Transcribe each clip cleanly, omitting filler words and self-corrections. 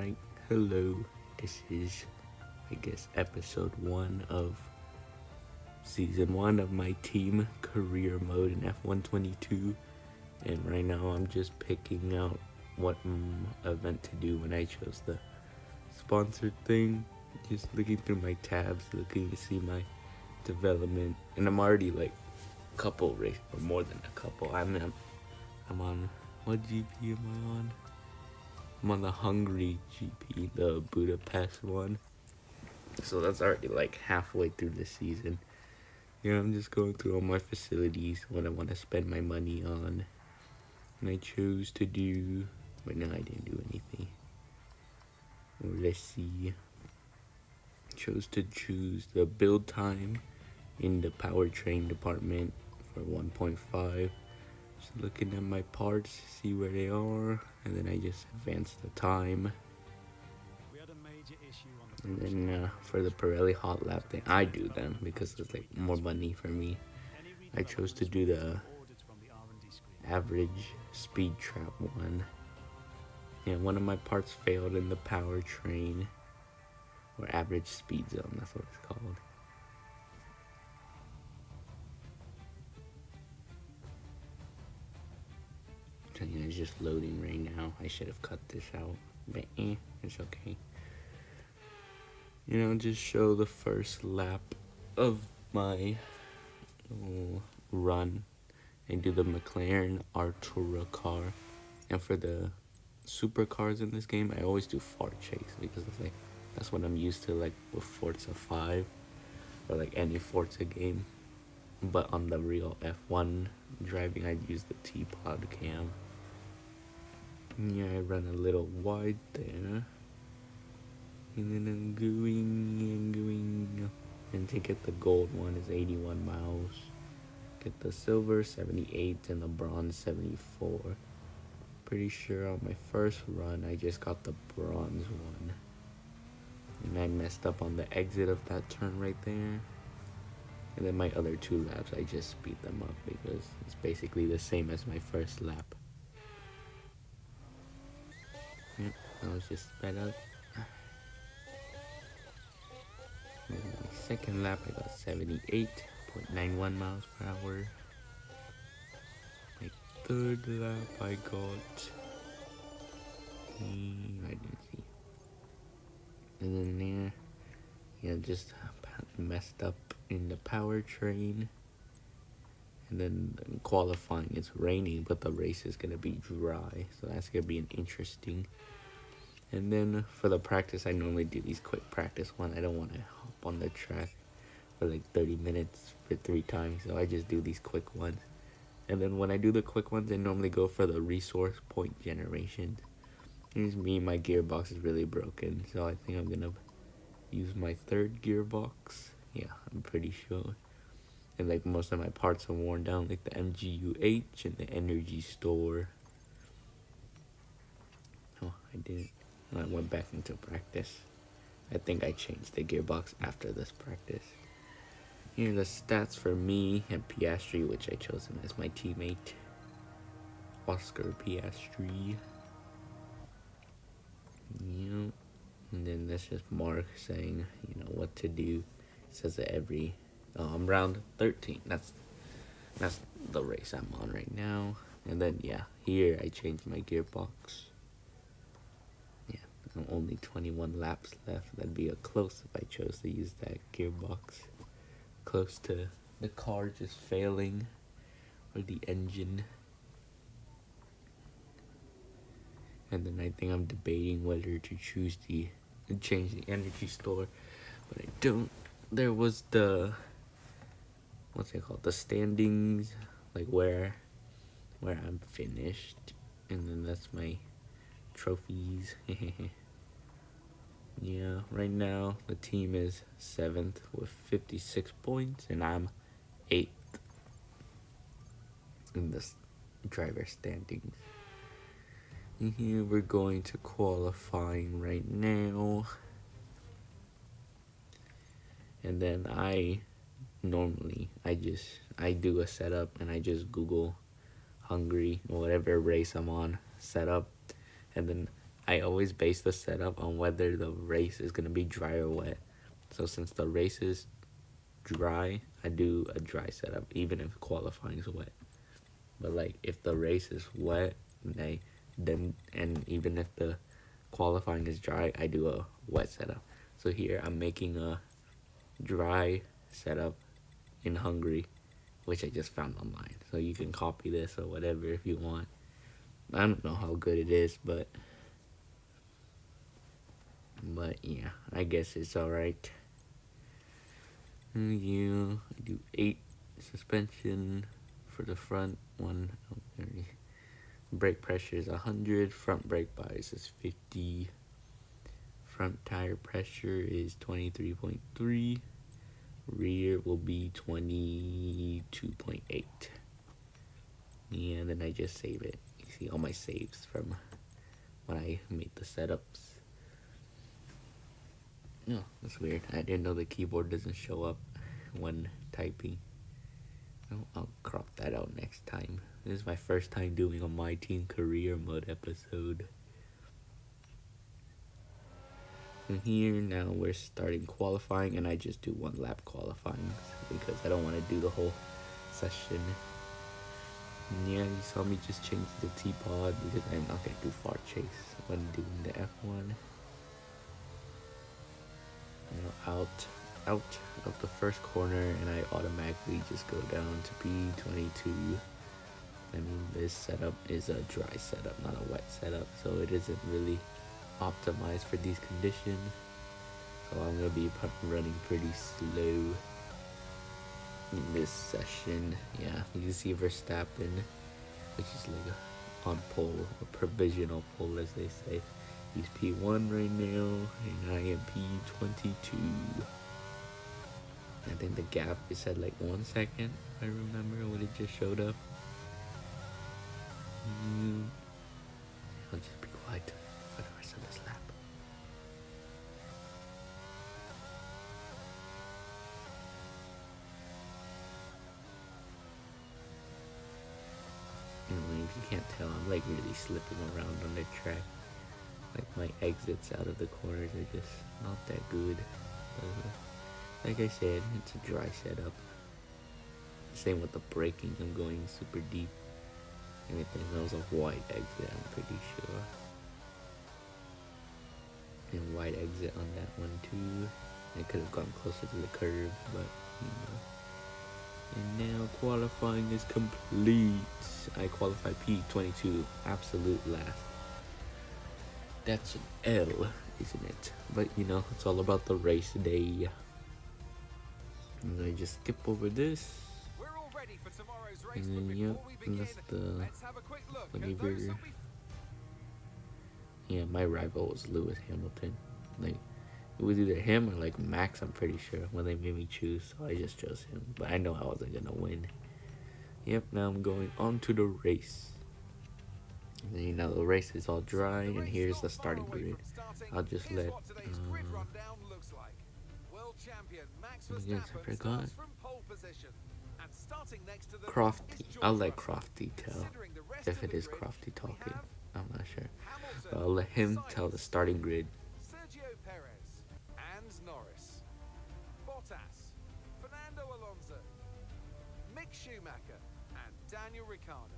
Alright, hello. This is, I guess, episode 1 of season 1 of my team career mode in F122. And right now I'm just picking out what event to do when I chose the sponsored thing. Just looking through my tabs, looking to see my development. And I'm already like a couple races, or more than a couple. I'm on, what GP am I on? I'm on the Hungary GP, the Budapest one. So that's already like halfway through the season. I'm just going through all my facilities, what I want to spend my money on. And I chose to do, but no, I didn't do anything. Well, let's see. Chose to choose the build time in the powertrain department for 1.5. Just looking at my parts, see where they are, and then I just advance the time. And then for the Pirelli hot lap thing, I do them because it's like more money for me. I chose to do the average speed trap one. Yeah, one of my parts failed in the powertrain, or average speed zone, that's what it's called. It's just loading right now. I should have cut this out, but it's okay. Just show the first lap of my run and do the McLaren Artura car. And for the supercars in this game, I always do Fart Chase because it's like that's what I'm used to, like with Forza 5 or like any Forza game. But on the real F1 driving, I'd use the T-Pod cam. Yeah, I run a little wide there. And then I'm going. And to get the gold one is 81 miles. Get the silver 78 and the bronze 74. Pretty sure on my first run I just got the bronze one. And I messed up on the exit of that turn right there. And then my other 2 laps I just speed them up because it's basically the same as my first lap. Yep, I was just sped up. And then my second lap I got 78.91 miles per hour. My third lap I got, I didn't see. And then there, just messed up in the powertrain. And then in qualifying, it's raining, but the race is gonna be dry, so that's gonna be an interesting. And then for the practice, I normally do these quick practice ones. I don't want to hop on the track for like 30 minutes for 3 times, so I just do these quick ones. And then when I do the quick ones, I normally go for the resource point generation. Here's me, my gearbox is really broken, so I think I'm gonna use my 3rd gearbox. Yeah, I'm pretty sure. And like most of my parts are worn down, like the MGU-H and the energy store. Oh, I didn't. I went back into practice. I think I changed the gearbox after this practice. Here are the stats for me and Piastri, which I chose him as my teammate. Oscar Piastri. Yep. And then that's just Mark saying, what to do. It says that I'm round 13. That's the race I'm on right now. And then, here I changed my gearbox. Only 21 laps left. That'd be a close if I chose to use that gearbox. Close to the car just failing, or the engine. And then I think I'm debating whether to change the energy store, but I don't. There was what's it called? The standings, like where I'm finished, and then that's my trophies. Yeah, right now the team is 7th with 56 points, and I'm 8th in the driver standings. And here we're going to qualifying right now. And then I do a setup and I just Google Hungary or whatever race I'm on, setup, and then I always base the setup on whether the race is gonna be dry or wet. So since the race is dry, I do a dry setup, even if qualifying is wet. But like if the race is wet, then and even if the qualifying is dry, I do a wet setup. So here I'm making a dry setup in Hungary, which I just found online. So you can copy this or whatever if you want. I don't know how good it is, but yeah, I guess it's alright. You do 8 suspension for the front one. Brake pressure is 100. Front brake bias is 50. Front tire pressure is 23.3. Rear will be 22.8. Yeah, and then I just save it. You see all my saves from when I made the setups. No, that's weird. I didn't know the keyboard doesn't show up when typing. I'll crop that out next time. This is my first time doing a My Team Career Mode episode. And here now we're starting qualifying, and I just do 1 lap qualifying because I don't want to do the whole session. And yeah, you saw me just change the T-Pod because I'm not going to do far chase when doing the F1. Out of the first corner, and I automatically just go down to P22. I mean, this setup is a dry setup, not a wet setup, so it isn't really optimized for these conditions. So I'm gonna be running pretty slow in this session. Yeah, you can see Verstappen, which is like on pole, a provisional pole as they say. He's P1 right now, and I am P22. I think the gap is at like 1 second, if I remember when it just showed up. I'll just be quiet for the rest of this lap. Anyway, if you can't tell, I'm like really slipping around on the track. Like my exits out of the corners are just not that good. Like I said, it's a dry setup. Same with the braking, I'm going super deep. Anything that was a wide exit, I'm pretty sure. And wide exit on that one too. I could have gone closer to the curve, but you know. And now qualifying is complete. I qualified P22, absolute last. That's an L, isn't it? But you know, it's all about the race day. And I just skip over this. We're all ready for tomorrow's race, And then, but yep, before we begin, that's the let's have a quick look at whatever. those that'll be Yeah, my rival was Lewis Hamilton. Like, it was either him or like Max, I'm pretty sure, when they made me choose, so I just chose him. But I know I wasn't gonna win. Yep, now I'm going on to the race. And then, you know, the race is all dry, and here's the starting grid. I'll just let, yes, I forgot. Crofty. I'll let Crofty tell. If it is Crofty talking, I'm not sure. But I'll let him tell the starting grid. Sergio Perez and Norris, Bottas, Fernando Alonso, Mick Schumacher and Daniel Ricciardo,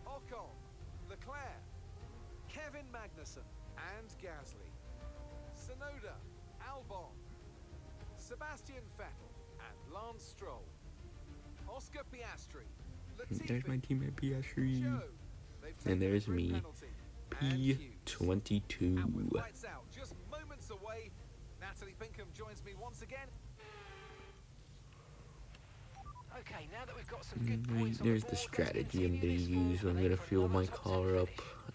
Ocon, Leclerc, Kevin Magnussen and Gasly, Tsunoda, Albon, Sebastian Vettel and Lance Stroll, Oscar Piastri, There's my Latifi, teammate Piastri. Zhou. They've And taken there's a grid me, penalty, and Hughes. P22. And with lights out just moments away, Natalie Pinkham joins me once again. Okay, now that we've got some good points on There's the the board, strategy I'm gonna use when I'm gonna fuel my car up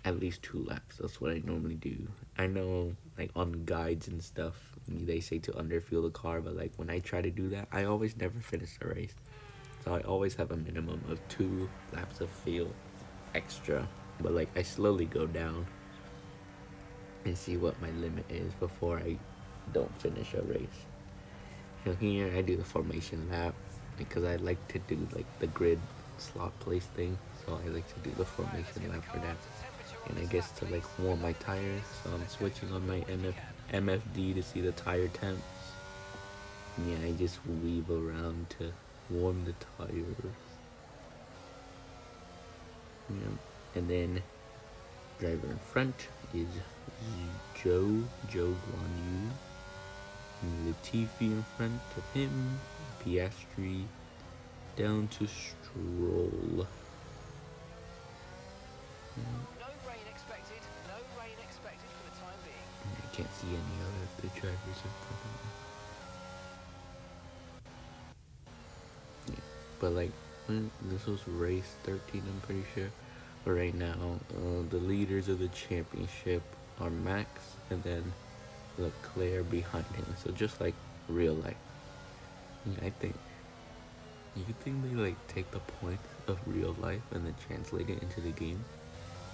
at least 2 laps. That's what I normally do. I know, like on guides and stuff, they say to underfuel the car, but like when I try to do that, I always never finish the race. So I always have a minimum of 2 laps of fuel extra. But like I slowly go down and see what my limit is before I don't finish a race. So here I do the formation lap because I like to do like the grid slot place thing. So I like to do the formation lap for that. and I guess to like warm my tires, so I'm switching on my MFD to see the tire temps. And yeah, I just weave around to warm the tires. Yeah. And then driver in front is Joe Guan Yu. And Latifi in front of him, Piastri down to Stroll. No rain expected. No rain expected for the time being. I can't see any other of the drivers in front of me. Yeah, but like this was race 13, I'm pretty sure. But right now, the leaders of the championship are Max and then Leclerc behind him. So just like real life. Yeah, you think they like take the points of real life and then translate it into the game?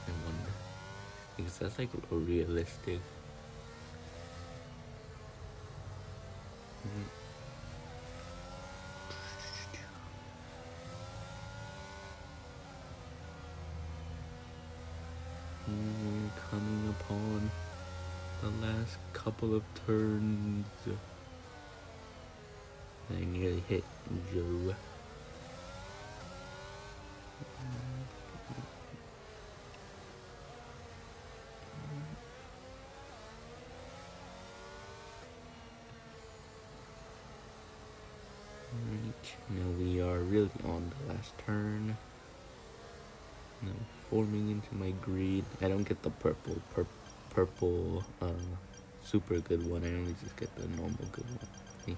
I wonder. Because that's like a realistic. Coming upon the last couple of turns. I nearly hit Joe. Now we are really on the last turn. Now forming into my grid. I don't get the purple super good one. I only just get the normal good one. See?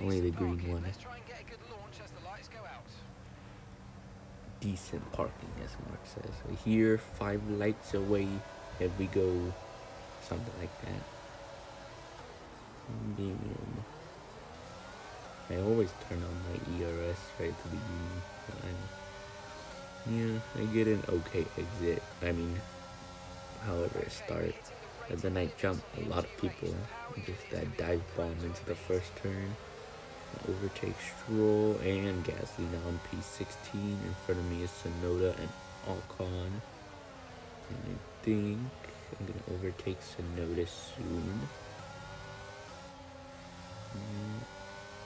Only the green one. Let's try and get a good launch as the lights go out. Decent parking, as Mark says. So here, 5 lights away. Here we go. Something like that. Medium. I always turn on my ERS right at the beginning. Yeah, I get an okay exit. I mean, however it starts. At the night jump, a lot of people just that dive bomb into the first turn. Overtake Stroll and Gasly now on P16. In front of me is Tsunoda and Ocon. And I think I'm going to overtake Tsunoda soon.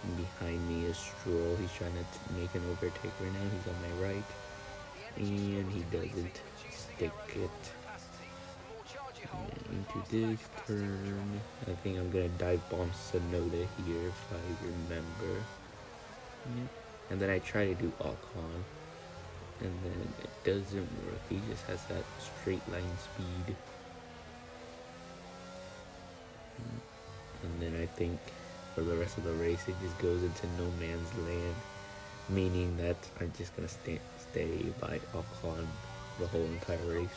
And behind me is Stroll. He's trying to make an overtake right now. He's on my right. And he doesn't stick it. And into this turn, I think I'm gonna dive bomb Tsunoda here if I remember. Yep. And then I try to do Ocon, and then it doesn't work. He just has that straight line speed. And then I think for the rest of the race it just goes into no man's land, meaning that I'm just gonna stay by Ocon the whole entire race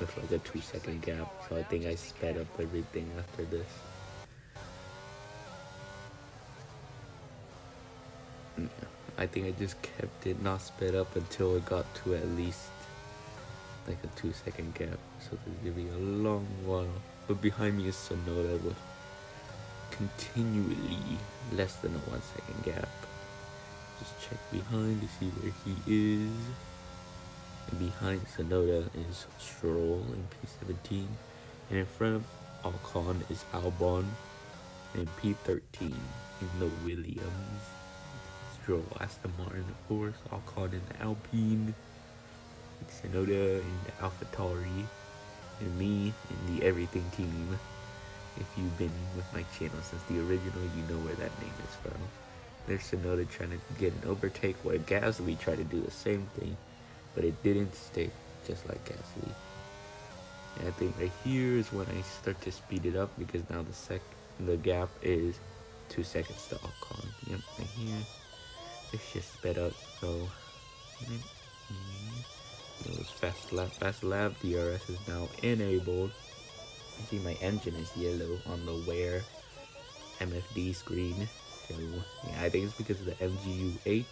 with like a 2-second gap. So I think I sped up everything after this. Yeah, I think I just kept it not sped up until it got to at least like a 2-second gap. So there's gonna be a long while. But behind me is Tsunoda with continually less than a 1-second gap. Just check behind to see where he is. And behind Tsunoda is Stroll in P17. And in front of Ocon is Albon in P13 in the Williams. Stroll, Aston Martin, of course. Ocon in the Alpine. Tsunoda in the AlphaTauri. And me in the Everything team. If you've been with my channel since the original, you know where that name is from. There's Tsunoda trying to get an overtake where Gasly tried to do the same thing, but it didn't stick, just like Gasly. And I think right here is when I start to speed it up, because now the gap is 2 seconds to Ocon. Yep, right here. It's just sped up, so it was fast lap. DRS is now enabled. You see my engine is yellow on the Wear MFD screen. So yeah, I think it's because of the MGU-H,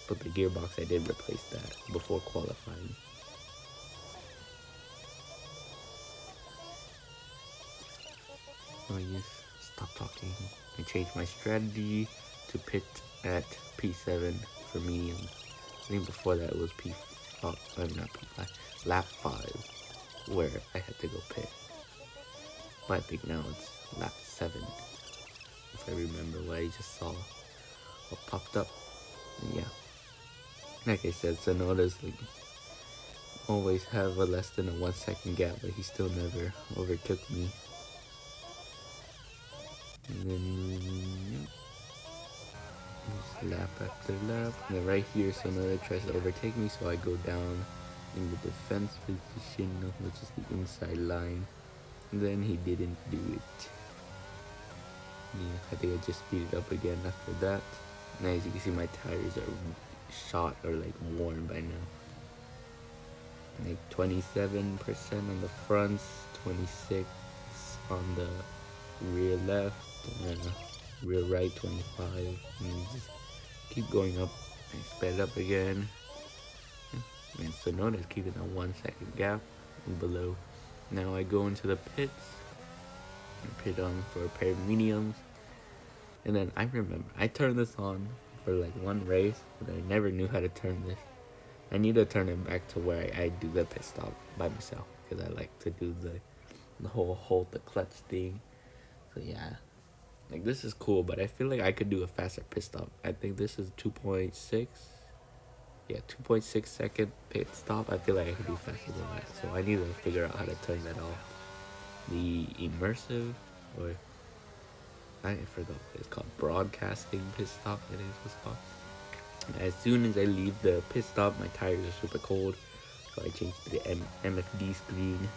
but the gearbox, I did replace that before qualifying. Oh yes, stop talking. I changed my strategy to pit at P7 for medium. I think before that it was P5 not P5, lap 5, where I had to go pit. But I think now it's lap 7, if I remember what I just saw, what popped up. And yeah, like I said, Sonoda's like always have a less than a 1 second gap, but he still never overtook me. And then just lap after lap. And then right here, Sonoda tries to overtake me, so I go down in the defense position, which is the inside line. And then he didn't do it. Yeah, I think I just speeded up again after that. And as you can see, my tires are shot or like worn by now. Like 27% on the fronts, 26 on the rear left, and then rear right 25, and just keep going up and sped up again. And Sonoda's keeping a 1 second gap below. Now I go into the pits and pit on for a pair of mediums. And then I remember I turned this on for like one race, but I never knew how to turn this. I need to turn it back to where I do the pit stop by myself, because I like to do the whole hold the clutch thing. So yeah, like this is cool, but I feel like I could do a faster pit stop. I think this is 2.6. Yeah, 2.6 second pit stop. I feel like I could do faster than that. So I need to figure out how to turn that off. The immersive, or I forgot what it's called, broadcasting pit stop, I think is what it's called. As soon as I leave the pit stop, my tires are super cold, so I change to the MFD screen.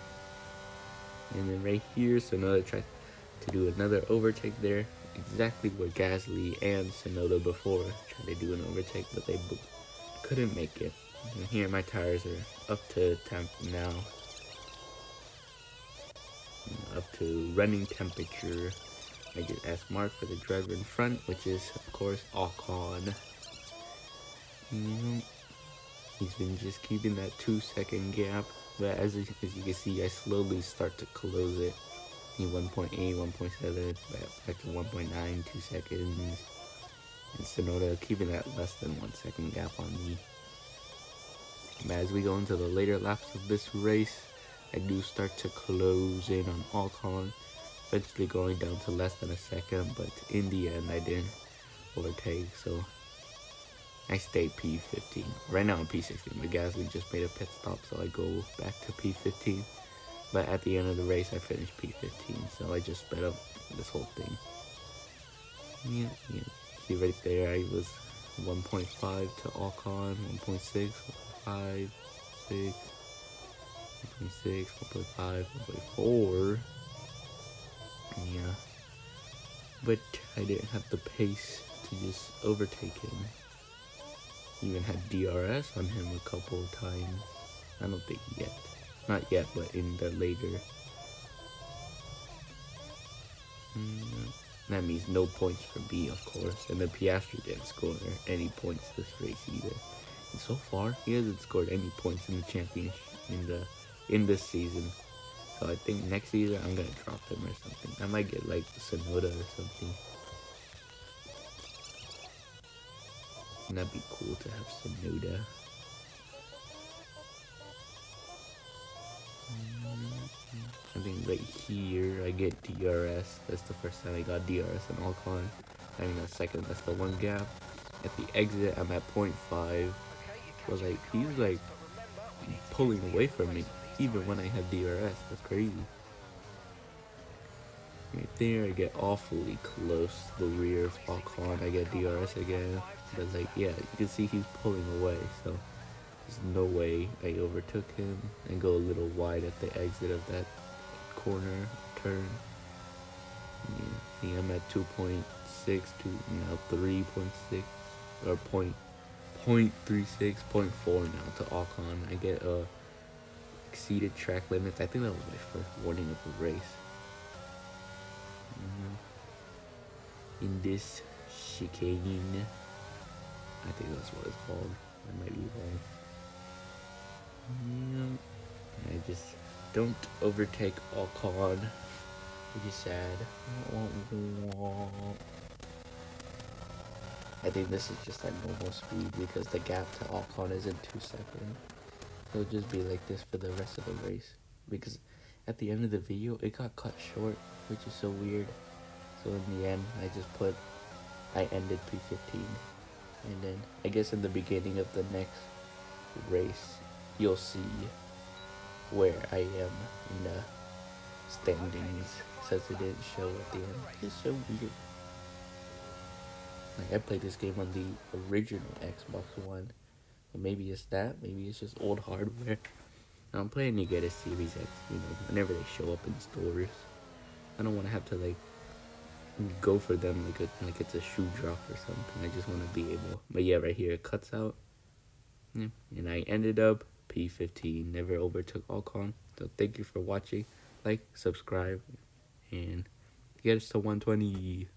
And then right here, Sonoda tries to do another overtake there, exactly where Gasly and Sonoda before tried to do an overtake, but they couldn't make it. And here my tires are up to temp now, up to running temperature. I get S mark for the driver in front, which is of course Ocon. He's been just keeping that 2 second gap, but as you can see, I slowly start to close it. 1.8, 1.7, back to 1.9, 2 seconds. And Sonoda keeping that less than 1 second gap on me. But as we go into the later laps of this race, I do start to close in on Ocon, eventually going down to less than a second, but in the end I didn't overtake, so I stay P15. Right now I'm P16, but Gasly just made a pit stop, so I go back to P15. But at the end of the race, I finished P15, so I just sped up this whole thing. Yeah. See right there, I was 1.5 to Ocon, 1.6, 1.5, 6, 1.6, 1.5, 1.4. Yeah. But I didn't have the pace to just overtake him. Even had DRS on him a couple of times. I don't think yet. Not yet, but in the later. That means no points for me, of course. And the Piastri didn't score any points this race either. And so far, he hasn't scored any points in the championship in this season. So I think next season I'm gonna drop him or something. I might get like Sonoda or something. And that'd be cool to have Sonoda. I think right here I get DRS. That's the first time I got DRS on Ocon. I mean, a second, that's the one gap. At the exit, I'm at 0.5. But like, he's like pulling away from me, even when I have DRS. That's crazy. Right there, I get awfully close to the rear of Ocon. I get DRS again. But like, yeah, you can see he's pulling away, so there's no way I overtook him and go a little wide at the exit of that corner turn. Yeah, I'm at 2.6 to now 3.6 or 0.36, 0.4 now to Ocon. I get exceeded track limits. I think that was my first warning of the race. In this chicane, I think that's what it's called. I might be wrong. Yeah. I just don't overtake Ocon, which is sad. I think this is just at normal speed because the gap to Ocon isn't 2 seconds. It'll just be like this for the rest of the race. Because at the end of the video, it got cut short, which is so weird. So in the end, I ended P15. And then, I guess in the beginning of the next race, you'll see where I am in the standings, since it didn't show at the end. It's so weird. Like, I played this game on the original Xbox One. Or maybe it's that, maybe it's just old hardware. I'm planning to get a Series X, whenever they show up in stores. I don't want to have to, like, go for them like it's a shoe drop or something. I just want to be able. But yeah, right here, it cuts out. Yeah. And I ended up P15, never overtook Alcon. So thank you for watching. Like, subscribe, and get us to 120.